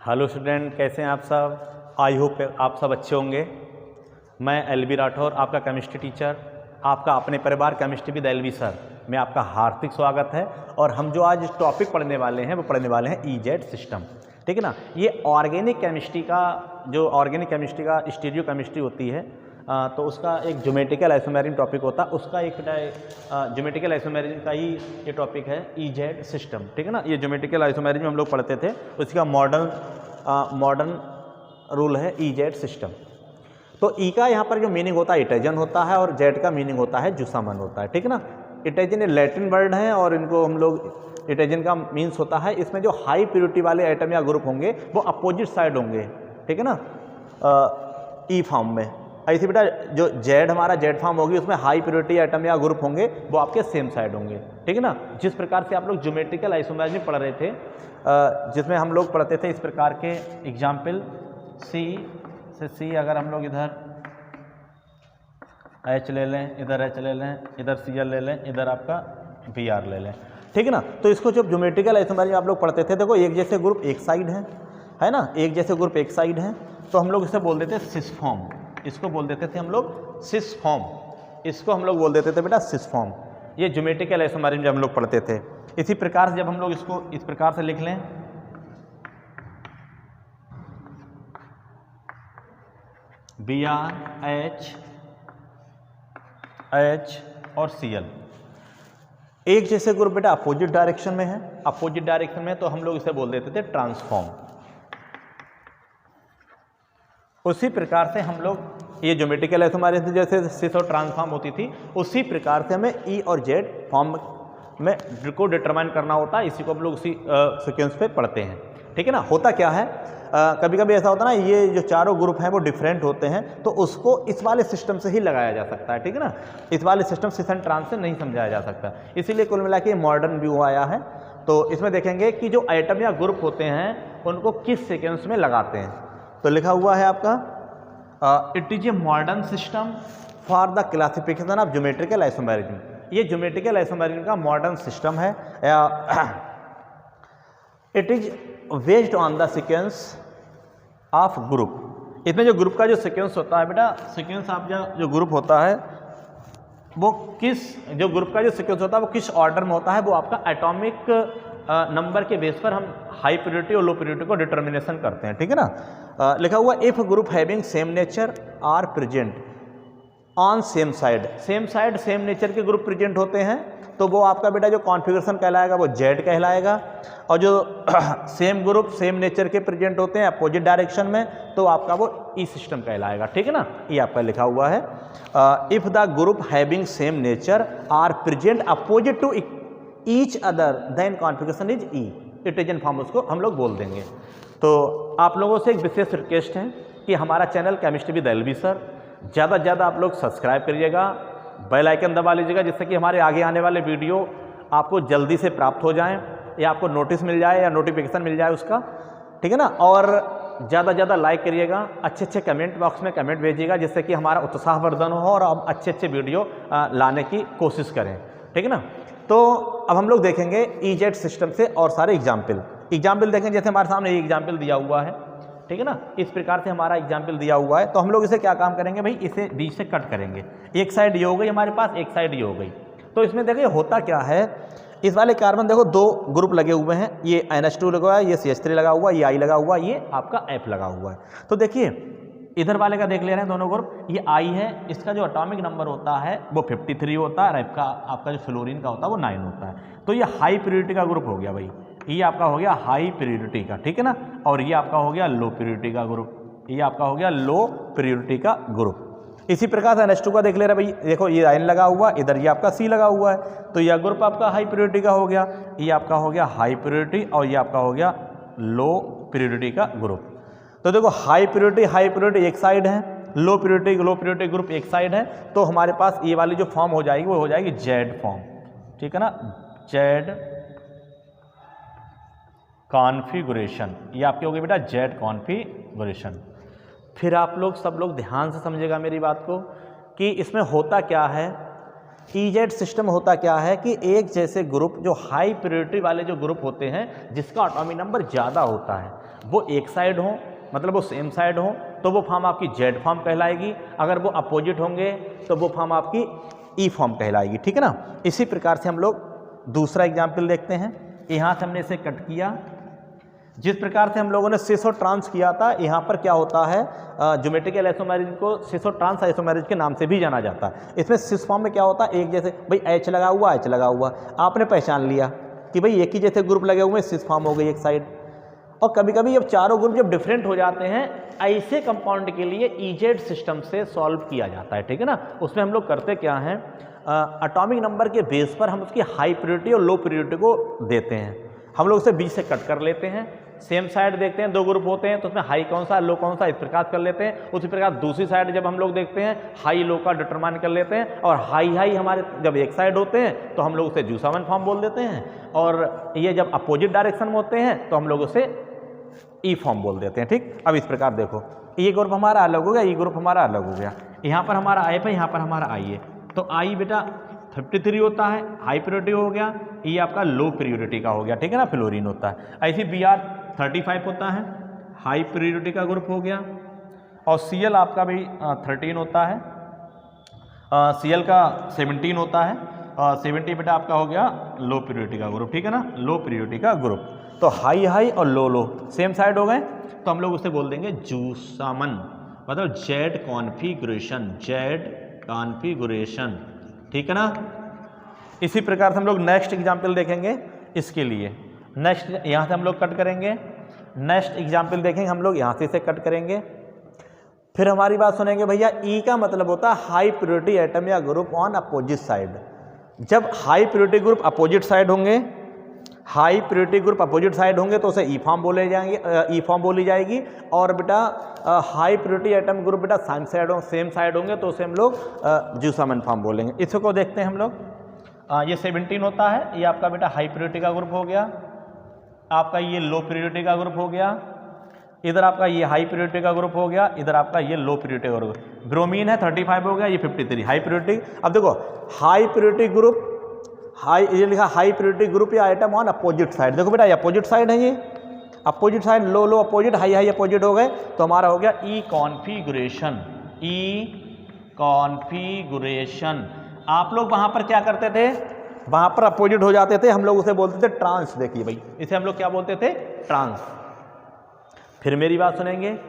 Hello student, कैसे हैं आप सब। आई होप आप सब अच्छे होंगे। मैं एलबी राठौर, आपका केमिस्ट्री टीचर, आपका अपने परिवार केमिस्ट्री विद एलबी सर में आपका हार्दिक स्वागत है। और हम जो आज टॉपिक पढ़ने वाले हैं वो पढ़ने वाले हैं ईजेड सिस्टम, ठीक है ना। ये ऑर्गेनिक केमिस्ट्री का स्टीरियो केमिस्ट्री होती है, तो उसका एक ज्योमेट्रिकल आइसोमेरिज्म टॉपिक होता है, उसका एक ज्योमेट्रिकल आइसोमेरिज्म का ही ये टॉपिक है ईजेड सिस्टम, ठीक है ना। ये ज्योमेट्रिकल आइसोमेरिज्म हम लोग पढ़ते थे, उसका मॉडर्न रूल है ईजेड सिस्टम। तो ई का यहाँ पर जो मीनिंग होता है इटेजन होता है, और जेड का मीनिंग होता है जुसामन होता है, ठीक है ना। इटेजन ये लैटिन वर्ड है और इनको हम लोग इटेजन का मीन्स होता है, इसमें जो हाई प्योरिटी वाले आइटम या ग्रुप होंगे वो अपोजिट साइड होंगे, ठीक है ना, ई फॉर्म में। ऐसे बेटा जो जेड हमारा जेड फॉर्म होगी उसमें हाई प्योरिटी आइटम या ग्रुप होंगे वो आपके सेम साइड होंगे, ठीक है ना। जिस प्रकार से आप लोग ज्योमेट्रिकल आइसोमेरिज्म पढ़ रहे थे, जिसमें हम लोग पढ़ते थे इस प्रकार के एग्जाम्पल सी से सी, अगर हम लोग इधर एच ले लें, इधर एच ले लें, इधर सी एल ले लें, इधर आपका बी आर ले लें, ठीक है ना। तो इसको जब ज्योमेट्रिकल आइसोमेरिज्म आप लोग पढ़ते थे, देखो एक जैसे ग्रुप एक साइड है ना, एक जैसे ग्रुप एक साइड है, तो हम लोग इसे बोल देते सिस फॉर्म। इसको बोल देते थे हम लोग सिस फॉर्म, इसको हम लोग बोल देते थे बेटा सिस फॉर्म। ये ज्योमेट्रिकल आइसोमेरिज्म जब हम लोग पढ़ते थे, इसी प्रकार से जब हम लोग इसको इस प्रकार से लिख लें, बी आर एच एच और सी एल, एक जैसे ग्रुप बेटा अपोजिट डायरेक्शन में है, अपोजिट डायरेक्शन में, तो हम लोग इसे बोल देते थे ट्रांसफॉर्म। उसी प्रकार से हम लोग ये ज्योमेट्रिकल आइसोमेरिज्म जैसे सिस और ट्रांसफॉर्म होती थी, उसी प्रकार से हमें ई और जेड फॉर्म में को डिटरमाइन करना होता है। इसी को हम लोग उसी सीक्वेंस पे पढ़ते हैं, ठीक है ना। होता क्या है, कभी कभी ऐसा होता है ना, ये जो चारों ग्रुप हैं वो डिफरेंट होते हैं, तो उसको इस वाले सिस्टम से ही लगाया जा सकता है, ठीक है ना। इस वाले सिस्टम सिस एंड ट्रांस से नहीं समझाया जा सकता, इसीलिए कुल मिला के मॉडर्न व्यू आया है। तो इसमें देखेंगे कि जो आइटम या ग्रुप होते हैं उनको किस सीक्वेंस में लगाते हैं। तो लिखा हुआ है आपका it is a modern system for the classification of geometrical isomerism. ये ज्योमेट्रिकल आइसोमेरिज्म का मॉडर्न सिस्टम है। It is based on the sequence of group. इसमें जो ग्रुप का जो सीक्वेंस होता है बेटा, सीक्वेंस ऑफ जो ग्रुप होता है वो जो ग्रुप का जो सीक्वेंस होता है वो किस ऑर्डर में होता है, वो आपका एटॉमिक नंबर के बेस पर हम हाई प्योरिटी और लो प्योरिटी को डिटर्मिनेशन करते हैं, ठीक है ना। लिखा हुआ if group having same nature are present on same side same nature के ग्रुप प्रेजेंट होते हैं, तो वो आपका बेटा जो कॉन्फ़िगरेशन कहलाएगा वो जेड कहलाएगा। और जो सेम ग्रुप सेम नेचर के प्रेजेंट होते हैं अपोजिट डायरेक्शन में, तो आपका वो ई सिस्टम कहलाएगा, ठीक है ना। ये आपका लिखा हुआ है if the group having same nature are present opposite to each other then configuration is E, इटेजन फॉर्म उसको हम लोग बोल देंगे। तो आप लोगों से एक विशेष रिक्वेस्ट है कि हमारा channel chemistry with LB sir ज़्यादा से ज़्यादा आप लोग सब्सक्राइब करिएगा, बेल आइकन दबा लीजिएगा, जिससे कि हमारे आगे आने वाले वीडियो आपको जल्दी से प्राप्त हो जाएं, या आपको नोटिस मिल जाए या नोटिफिकेशन मिल जाए उसका, ठीक है ना। और ज़्यादा से ज़्यादा लाइक करिएगा, अच्छे कमेंट बॉक्स में कमेंट भेजिएगा, जिससे कि हमारा उत्साहवर्धन हो और हम अच्छे वीडियो लाने की कोशिश करें, ठीक है ना। तो अब हम लोग देखेंगे ईजेड सिस्टम से और सारे एग्जाम्पल देखेंगे। जैसे हमारे सामने ये एग्जाम्पल दिया हुआ है, ठीक है ना, इस प्रकार से हमारा एग्जाम्पल दिया हुआ है। तो हम लोग इसे क्या काम करेंगे भाई, इसे बीच से कट करेंगे। एक साइड ये हो गई हमारे पास, एक साइड ये हो गई। तो इसमें देखिए होता क्या है, इस वाले कार्बन देखो दो ग्रुप लगे हुए हैं, ये NH2 लगा हुआ है, ये CH3 लगा हुआ है, ये I लगा हुआ है, ये आपका F लगा हुआ है। तो देखिए इधर वाले का देख ले रहे हैं दोनों ग्रुप, ये I है, इसका जो एटॉमिक नंबर होता है वो 53 होता है, और F का आपका जो फ्लोरीन का होता है वो 9 होता है। तो ये हाई प्योरिटी का ग्रुप हो गया भाई, ये आपका हो गया हाई प्योरिटी का, ठीक है ना। और ये आपका हो गया लो प्योरिटी का ग्रुप, ये आपका हो गया लो प्योरिटी का ग्रुप। इसी प्रकार से NH2 का देख ले रहा भाई, देखो ये आयन लगा हुआ, इधर ये आपका C लगा हुआ है, तो यह ग्रुप आपका हाई प्योरिटी का हो गया, ये आपका हो गया हाई प्योरिटी, और ये आपका हो गया लो प्योरिटी का ग्रुप। तो देखो हाई प्योरिटी एक साइड है, लो प्योरिटी ग्रुप एक साइड है, तो हमारे पास ये वाली जो फॉर्म हो जाएगी वो हो जाएगी जेड फॉर्म, ठीक है ना, जेड कॉन्फ़िगरेशन। ये आपकी होगी बेटा जेड कॉन्फ़िगरेशन। फिर आप लोग सब लोग ध्यान से समझेगा मेरी बात को कि इसमें होता क्या है, ईजेड सिस्टम होता क्या है कि एक जैसे ग्रुप जो हाई प्योरिटी वाले जो ग्रुप होते हैं जिसका एटॉमिक नंबर ज़्यादा होता है, वो एक साइड हो, मतलब वो सेम साइड हो, तो वो फॉर्म आपकी जेड फॉर्म कहलाएगी। अगर वो अपोजिट होंगे तो वो फॉर्म आपकी ई फॉर्म कहलाएगी, ठीक है ना। इसी प्रकार से हम लोग दूसरा एग्जाम्पल देखते हैं। यहाँ से हमने इसे कट किया, जिस प्रकार से हम लोगों ने सिस और ट्रांस किया था, यहाँ पर क्या होता है, ज्योमेट्रिकल आइसोमेरिज्म को सिस और ट्रांस आइसोमेरिज्म के नाम से भी जाना जाता है। इसमें सिस फॉर्म में क्या होता है, एक जैसे भाई एच लगा हुआ, एच लगा हुआ, आपने पहचान लिया कि भाई एक ही जैसे ग्रुप लगे हुए, सिस फॉर्म हो गई एक साइड। और कभी कभी जब चारों ग्रुप जब डिफरेंट हो जाते हैं, ऐसे कंपाउंड के लिए ईजेड सिस्टम से सॉल्व किया जाता है, ठीक है ना। उसमें हम लोग करते क्या हैं, एटॉमिक नंबर के बेस पर हम उसकी हाई प्योरिटी और लो प्योरिटी को देते हैं। हम लोग उसे बीच से कट कर लेते हैं, सेम साइड देखते हैं, दो ग्रुप होते हैं तो उसमें हाई कौन सा लो कौन सा, इस प्रकार कर लेते हैं। उसी प्रकार दूसरी साइड जब हम लोग देखते हैं, हाई लो का डिटरमाइन कर लेते हैं। और हाई हाई हमारे जब एक साइड होते हैं तो हम लोग उसे जूसामन फॉर्म बोल देते हैं, और ये जब अपोजिट डायरेक्शन में होते हैं तो हम लोग उसे ई फॉर्म बोल देते हैं, ठीक। अब इस प्रकार देखो, ये ग्रुप हमारा अलग हो गया, ये ग्रुप हमारा अलग हो गया। यहाँ पर हमारा आई है, यहाँ पर हमारा आई है, तो आई बेटा 53 होता है, हाई प्योरिटी हो गया। ये आपका लो प्योरिटी का हो गया, ठीक है ना, फ्लोरीन होता है। ऐसे Br 35 होता है, हाई प्योरिटी का ग्रुप हो गया। और Cl आपका भी 13 होता है, Cl का 17 होता है, 70 बेटा आपका हो गया लो प्योरिटी का ग्रुप, ठीक है ना, लो प्योरिटी का ग्रुप। तो हाई हाई और लो लो सेम साइड हो गए, तो हम लोग उसे बोल देंगे जूसामन, मतलब जेड कॉन्फिगरेशन, जेड कॉन्फिगरेशन, ठीक है ना। इसी प्रकार से हम लोग नेक्स्ट एग्जाम्पल देखेंगे इसके लिए। नेक्स्ट यहाँ से हम लोग कट करेंगे, नेक्स्ट एग्जाम्पल देखेंगे हम लोग, यहाँ से इसे कट करेंगे। फिर हमारी बात सुनेंगे, भैया ई का मतलब होता है हाई प्योरिटी एटम या ग्रुप ऑन अपोजिट साइड। जब high purity group opposite side होंगे, high purity group opposite side होंगे तो उसे ई फॉर्म बोले जाएंगे, ई फॉर्म बोली जाएगी। और बेटा हाई प्योरिटी एटम ग्रुप बेटा सेम साइड होंगे तो उसे हम लोग जूसामन फॉर्म बोलेंगे। इसको देखते हैं हम लोग। ये 17 होता है, ये आपका बेटा हाई प्योरिटी का ग्रुप हो गया, आपका ये लो प्योरिटी का ग्रुप हो गया, इधर आपका ये हाई प्योरिटी का ग्रुप हो गया, इधर आपका ये लो प्योरिटी का ग्रुप। ब्रोमीन है 35 हो गया, ये 53 हाई प्योरिटी। अब देखो हाई प्योरिटी ग्रुप, हाई ये लिखा हाई प्योरिटी ग्रुप या आइटम ऑन अपोजिट साइड। देखो बेटा ये अपोजिट साइड है, ये अपोजिट साइड, लो लो अपोजिट, हाई हाई अपोजिट हो गए, तो हमारा हो गया ई कॉन्फिगरेशन, ई कॉन्फिगरेशन। आप लोग वहां पर क्या करते थे, वहां पर अपोजिट हो जाते थे, हम लोग उसे बोलते थे ट्रांस। देखिए भाई, इसे हम लोग क्या बोलते थे, ट्रांस। फिर मेरी बात सुनेंगे,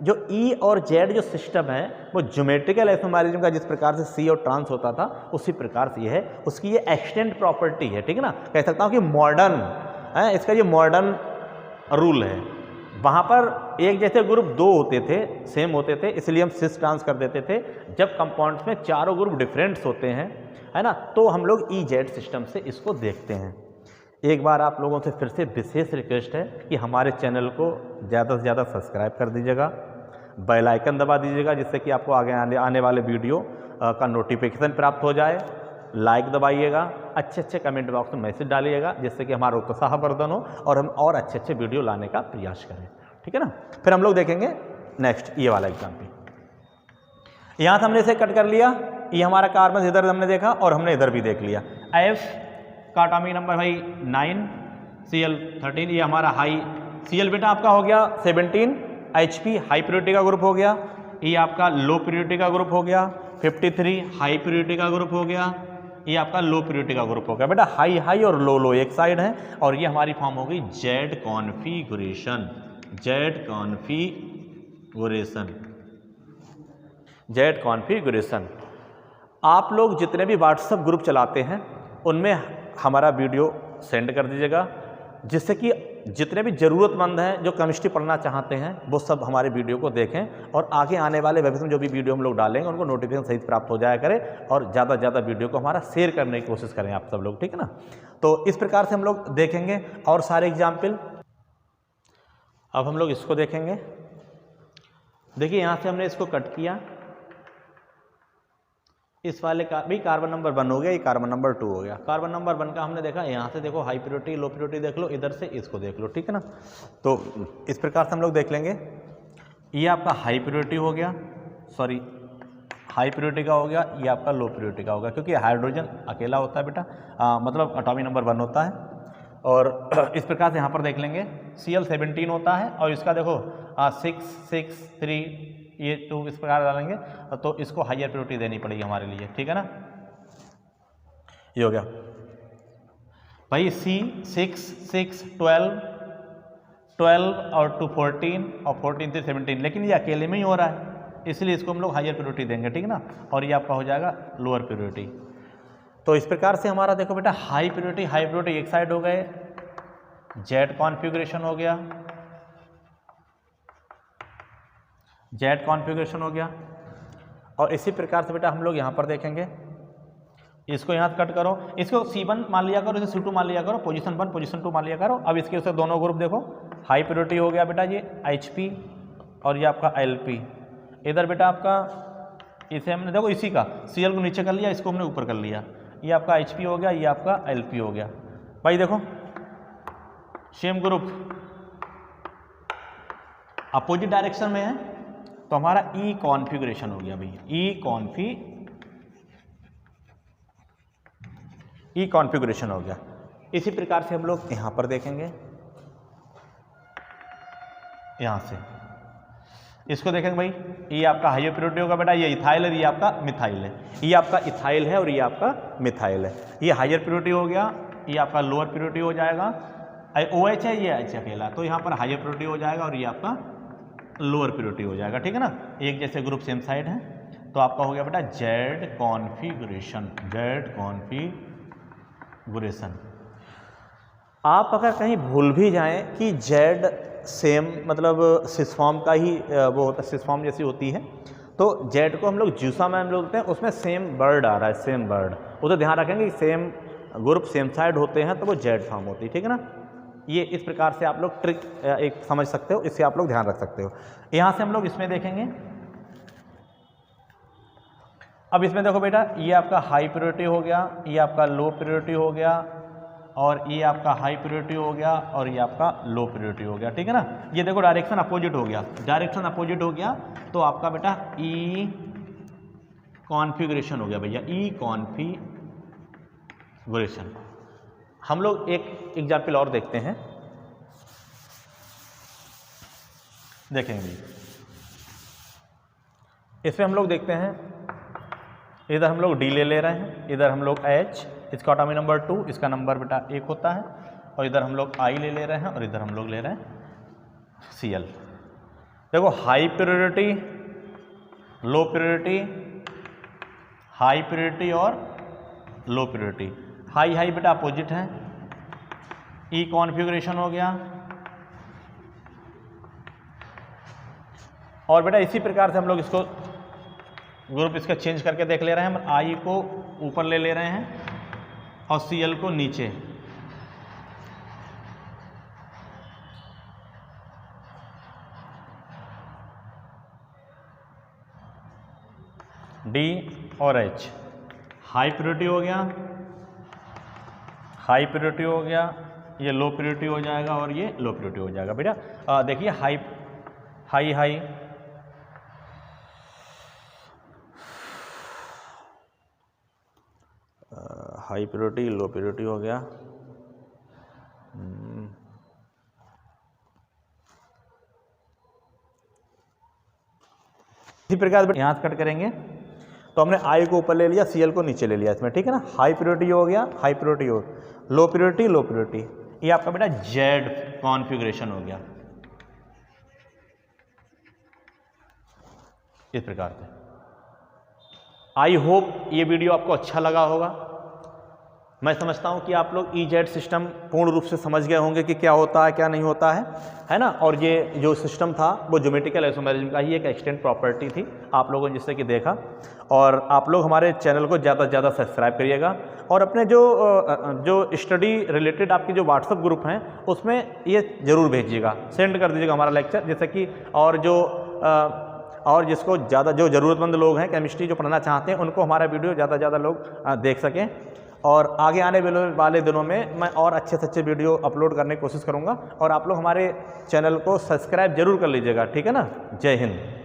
जो ई और जेड जो सिस्टम है वो ज्योमेट्रिकल आइसोमेरिज्म का जिस प्रकार से सी और ट्रांस होता था उसी प्रकार से ये है, उसकी ये एक्सटेंड प्रॉपर्टी है, ठीक है ना। कह सकता हूँ कि मॉडर्न है, इसका ये मॉडर्न रूल है। वहाँ पर एक जैसे ग्रुप दो होते थे, सेम होते थे, इसलिए हम सिस ट्रांस कर देते थे। जब कंपाउंड्स में चारों ग्रुप डिफरेंट्स होते हैं, है ना, तो हम लोग ई जेड सिस्टम से इसको देखते हैं। एक बार आप लोगों से फिर से विशेष रिक्वेस्ट है कि हमारे चैनल को ज़्यादा से ज़्यादा सब्सक्राइब कर दीजिएगा, बेल आइकन दबा दीजिएगा, जिससे कि आपको आगे आने वाले वीडियो का नोटिफिकेशन प्राप्त हो जाए। लाइक दबाइएगा, अच्छे अच्छे कमेंट बॉक्स में मैसेज डालिएगा, जिससे कि हमारा उत्साहवर्धन हो और हम और अच्छे अच्छे वीडियो लाने का प्रयास करें, ठीक है ना। फिर हम लोग देखेंगे नेक्स्ट ये वाला एग्जाम्पल। यहाँ से हमने इसे कट कर लिया, ये हमारा कार्बन इधर हमने देखा और हमने इधर भी देख लिया। एफ का एटॉमिक नंबर भाई 9, Cl 13, ये हमारा हाई Cl बेटा आपका हो गया 17, HP हाई प्योरिटी का ग्रुप हो गया, ये आपका लो प्योरिटी का ग्रुप हो गया, 53 हाई प्योरिटी का ग्रुप हो गया, ये आपका लो प्योरिटी का ग्रुप हो गया। बेटा हाई हाई और लो लो एक साइड है, और ये हमारी फॉर्म हो गई Z configuration, Z configuration, Z configuration. आप लोग जितने भी व्हाट्सएप ग्रुप चलाते हैं उनमें हमारा वीडियो सेंड कर दीजिएगा, जिससे कि जितने भी ज़रूरतमंद हैं जो केमिस्ट्री पढ़ना चाहते हैं वो सब हमारे वीडियो को देखें, और आगे आने वाले भविष्य में जो भी वीडियो हम लोग डालेंगे उनको नोटिफिकेशन सहित प्राप्त हो जाया करें, और ज़्यादा से ज़्यादा वीडियो को हमारा शेयर करने की कोशिश करें आप सब लोग, ठीक है ना। तो इस प्रकार से हम लोग देखेंगे और सारे एग्जाम्पल। अब हम लोग इसको देखेंगे। देखिए यहाँ से हमने इसको कट किया, इस वाले का भी कार्बन नंबर 1 हो गया, ये कार्बन नंबर 2 हो गया। कार्बन नंबर 1 का हमने देखा, यहाँ से देखो हाई प्योरिटी लो प्योरिटी देख लो, इधर से इसको देख लो, ठीक है ना। तो इस प्रकार से हम लोग देख लेंगे। ये आपका हाई प्योरिटी हो गया, सॉरी हाई प्योरिटी का हो गया, ये आपका लो प्योरिटी का होगा, क्योंकि हाइड्रोजन अकेला होता है बेटा, मतलब एटॉमिक नंबर 1 होता है। और इस प्रकार से यहाँ पर देख लेंगे Cl17 होता है और इसका देखो 6 6 3 ये 2 इस प्रकार डालेंगे तो इसको हायर प्रायोरिटी देनी पड़ेगी हमारे लिए, ठीक है ना। ये हो गया भाई C6 6 12 12 और 2 14 और 14 से 17, लेकिन ये अकेले में ही हो रहा है इसलिए इसको हम लोग हायर प्रायोरिटी देंगे, ठीक है ना। और ये आपका हो जाएगा लोअर प्रायोरिटी। तो इस प्रकार से हमारा देखो बेटा हाई प्रायोरिटी एक साइड हो गए, जेड कॉन्फ़िगरेशन हो गया, जेड कॉन्फ़िगरेशन हो गया। और इसी प्रकार से बेटा हम लोग यहाँ पर देखेंगे, इसको यहाँ कट करो, इसको C1 मान लिया करो, इसे C2 मान लिया करो, पोजीशन 1 पोजीशन 2 मान लिया करो। अब इसके उसे दोनों ग्रुप देखो, हाई प्रायोरिटी हो गया बेटा ये HP और ये आपका LP। इधर बेटा आपका इसे हमने देखो इसी का Cl को नीचे कर लिया, इसको हमने ऊपर कर लिया, ये आपका HP हो गया, ये आपका LP हो गया। भाई देखो सेम ग्रुप अपोजिट डायरेक्शन में है तो हमारा E कॉन्फ़िगरेशन हो गया भैया, E कॉन्फ़िगरेशन हो गया। इसी प्रकार से हम लोग यहाँ पर देखेंगे, यहाँ से इसको देखेंगे भाई, ये आपका हाई प्रायोरिटी होगा बेटा, ये इथाइल है, ये आपका मिथाइल है, ये आपका इथाइल है और ये आपका मिथाइल है। ये हायर प्रायोरिटी हो गया, ये आपका लोअर प्रायोरिटी हो जाएगा। OH है, ये H अकेला, तो यहाँ पर हायर प्रायोरिटी हो जाएगा और ये आपका लोअर प्रायोरिटी हो जाएगा, ठीक है ना। एक जैसे ग्रुप सेम साइड है तो आपका हो गया बेटा जेड कॉन्फ़िगरेशन, जेड कॉन्फ़िगरेशन। आप अगर कहीं भूल भी जाएं कि जेड सेम मतलब सिस फॉर्म का ही वो होता है, सिस फॉर्म जैसी होती है, तो जेड को हम लोग जूसा मैम बोलते हैं, उसमें सेम वर्ड आ रहा है, सेम वर्ड, उसे ध्यान रखेंगे कि सेम ग्रुप सेम साइड होते हैं तो वो जेड फॉर्म होती है, ठीक है ना। ये इस प्रकार से आप लोग ट्रिक एक समझ सकते हो, इससे आप लोग ध्यान रख सकते हो। यहाँ से हम लोग इसमें देखेंगे, अब इसमें देखो बेटा ये आपका हाई प्रायोरिटी हो गया, ये आपका लो प्रायोरिटी हो गया और ये आपका हाई प्रायोरिटी हो गया और ये आपका लो प्रायोरिटी हो गया, ठीक है ना। ये देखो डायरेक्शन अपोजिट हो गया, डायरेक्शन अपोजिट हो गया तो आपका बेटा E कॉन्फ़िगरेशन हो गया भैया, E कॉन्फ़िगरेशन। हम लोग एक एग्जाम्पल और देखते हैं, देखेंगे इसमें हम लोग देखते हैं, इधर हम लोग D ले रहे हैं, इधर हम लोग H, इसका एटॉमिक नंबर 2, इसका नंबर बेटा 1 होता है, और इधर हम लोग I ले रहे हैं और इधर हम लोग ले रहे हैं Cl। देखो high priority, low priority, high priority और लो प्रायोरिटी। हाई बेटा अपोजिट है, E कॉन्फ़िगरेशन हो गया। और बेटा इसी प्रकार से हम लोग इसको ग्रुप इसका चेंज करके देख ले रहे हैं, हम I को ऊपर ले रहे हैं और Cl को नीचे। D और H हाई प्रायोरिटी हो गया, हाई प्रायोरिटी हो गया, ये लो प्रायोरिटी हो जाएगा और ये लो प्रायोरिटी हो जाएगा बेटा। देखिए हाई प्रायोरिटी, लो प्रायोरिटी हो गया। इसी प्रकार यहाँ कट करेंगे तो हमने I को ऊपर ले लिया, Cl को नीचे ले लिया इसमें, ठीक है ना। हाई प्रायोरिटी हो गया, हाई प्रायोरिटी हो, लो प्रायोरिटी, लो प्रायोरिटी। ये आपका बेटा जेड कॉन्फ़िगरेशन हो गया इस प्रकार से। आई होप ये वीडियो आपको अच्छा लगा होगा। मैं समझता हूँ कि आप लोग EZ सिस्टम पूर्ण रूप से समझ गए होंगे कि क्या होता है क्या नहीं होता है ना। और ये जो सिस्टम था वो ज्योमेट्रिकल आइसोमेरिज्म का ही एक एक्सटेंट प्रॉपर्टी थी, आप लोगों ने जिससे कि देखा। और आप लोग हमारे चैनल को ज़्यादा से ज़्यादा सब्सक्राइब करिएगा और अपने जो स्टडी रिलेटेड आपके जो व्हाट्सएप ग्रुप हैं उसमें ये ज़रूर भेजिएगा, सेंड कर दीजिएगा हमारा लेक्चर, जैसे कि और जिसको ज़्यादा जो ज़रूरतमंद लोग हैं केमिस्ट्री जो पढ़ना चाहते हैं उनको हमारा वीडियो ज़्यादा से ज़्यादा लोग देख सकें। और आगे आने वाले दिनों में मैं और अच्छे से अच्छे वीडियो अपलोड करने की कोशिश करूँगा। और आप लोग हमारे चैनल को सब्सक्राइब जरूर कर लीजिएगा, ठीक है ना। जय हिंद।